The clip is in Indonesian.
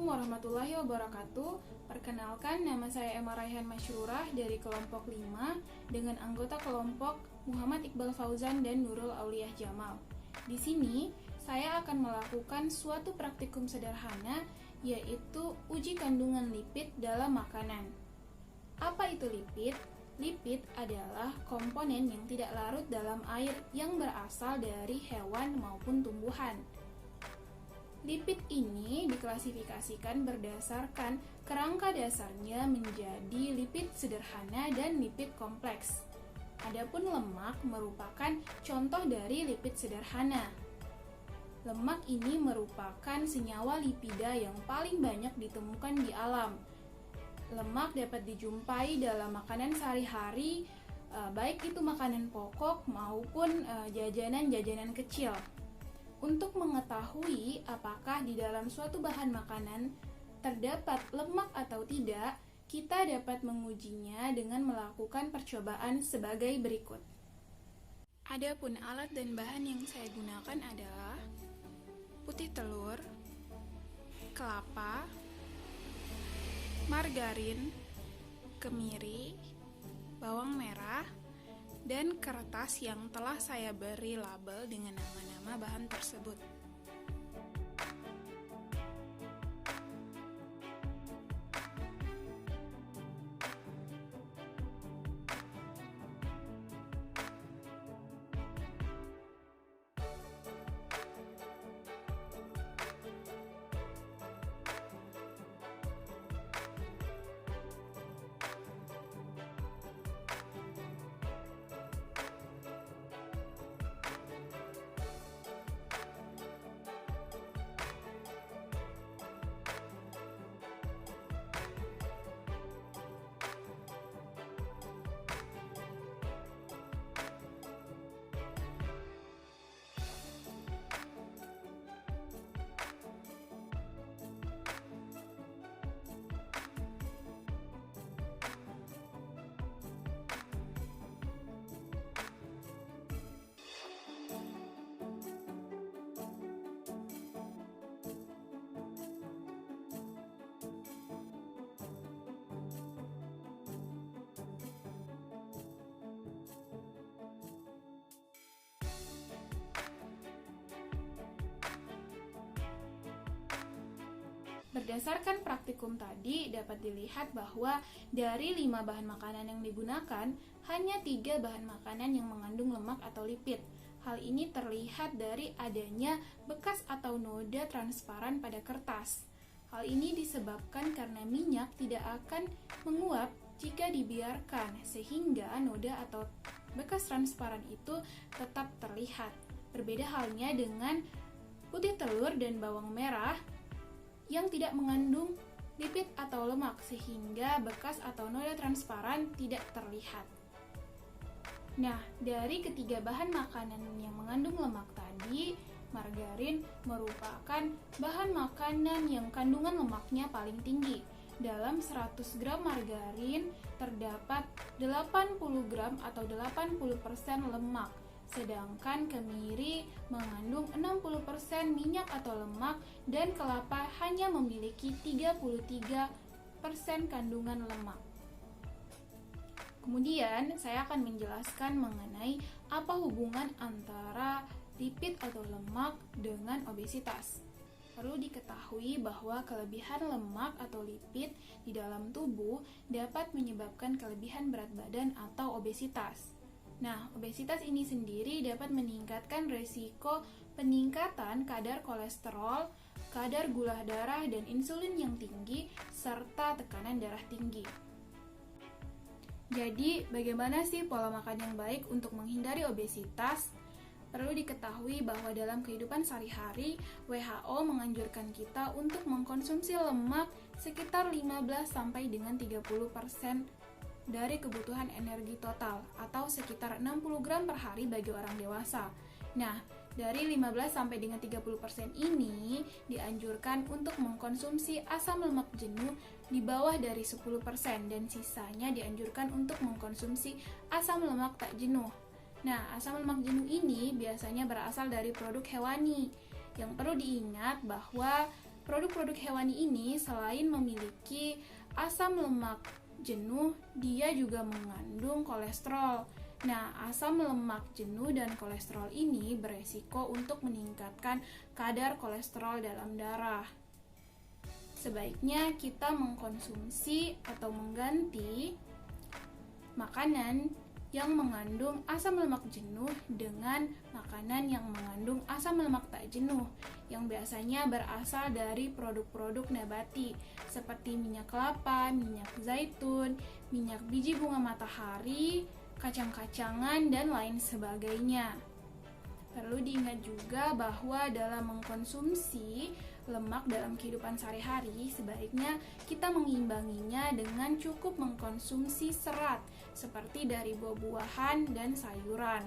Assalamualaikum warahmatullahi wabarakatuh. Perkenalkan, nama saya Emma Raihan Masyurah dari kelompok 5 dengan anggota kelompok Muhammad Iqbal Fauzan dan Nurul Auliah Jamal. Di sini, saya akan melakukan suatu praktikum sederhana, yaitu uji kandungan lipid dalam makanan. Apa itu lipid? Lipid adalah komponen yang tidak larut dalam air yang berasal dari hewan maupun tumbuhan. Lipid ini diklasifikasikan berdasarkan kerangka dasarnya menjadi lipid sederhana dan lipid kompleks. Adapun lemak merupakan contoh dari lipid sederhana. Lemak ini merupakan senyawa lipida yang paling banyak ditemukan di alam. Lemak dapat dijumpai dalam makanan sehari-hari, baik itu makanan pokok maupun jajanan-jajanan kecil. Untuk mengetahui apakah di dalam suatu bahan makanan terdapat lemak atau tidak, kita dapat mengujinya dengan melakukan percobaan sebagai berikut. Adapun alat dan bahan yang saya gunakan adalah putih telur, kelapa, margarin, kemiri, bawang merah, dan kertas yang telah saya beri label dengan nama-nama bahan tersebut. Berdasarkan praktikum tadi, dapat dilihat bahwa dari 5 bahan makanan yang digunakan, hanya 3 bahan makanan yang mengandung lemak atau lipid. Hal ini terlihat dari adanya bekas atau noda transparan pada kertas. Hal ini disebabkan karena minyak tidak akan menguap jika dibiarkan, sehingga noda atau bekas transparan itu tetap terlihat. Berbeda halnya dengan putih telur dan bawang merah yang tidak mengandung lipid atau lemak, sehingga bekas atau noda transparan tidak terlihat. Nah, dari ketiga bahan makanan yang mengandung lemak tadi, margarin merupakan bahan makanan yang kandungan lemaknya paling tinggi. Dalam 100 gram margarin terdapat 80 gram atau 80% lemak. Sedangkan kemiri mengandung 60% minyak atau lemak dan kelapa hanya memiliki 33% kandungan lemak. Kemudian saya akan menjelaskan mengenai apa hubungan antara lipid atau lemak dengan obesitas. Perlu diketahui bahwa kelebihan lemak atau lipid di dalam tubuh dapat menyebabkan kelebihan berat badan atau obesitas. Nah, obesitas ini sendiri dapat meningkatkan risiko peningkatan kadar kolesterol, kadar gula darah dan insulin yang tinggi, serta tekanan darah tinggi. Jadi, bagaimana sih pola makan yang baik untuk menghindari obesitas? Perlu diketahui bahwa dalam kehidupan sehari-hari, WHO menganjurkan kita untuk mengkonsumsi lemak sekitar 15 sampai dengan 30% dari kebutuhan energi total atau sekitar 60 gram per hari bagi orang dewasa. Nah, dari 15 sampai dengan 30% ini dianjurkan untuk mengkonsumsi asam lemak jenuh di bawah dari 10% dan sisanya dianjurkan untuk mengkonsumsi asam lemak tak jenuh. Nah, asam lemak jenuh ini biasanya berasal dari produk hewani. Yang perlu diingat bahwa Produk-produk hewani ini selain memiliki asam lemak jenuh, dia juga mengandung kolesterol. Nah, asam lemak jenuh dan kolesterol ini beresiko untuk meningkatkan kadar kolesterol dalam darah. Sebaiknya kita mengkonsumsi atau mengganti makanan yang mengandung asam lemak jenuh dengan makanan yang mengandung asam lemak tak jenuh, yang biasanya berasal dari produk-produk nabati seperti minyak kelapa, minyak zaitun, minyak biji bunga matahari, kacang-kacangan, dan lain sebagainya. Perlu diingat juga bahwa dalam mengkonsumsi lemak dalam kehidupan sehari-hari, sebaiknya kita mengimbanginya dengan cukup mengkonsumsi serat seperti dari buah-buahan dan sayuran.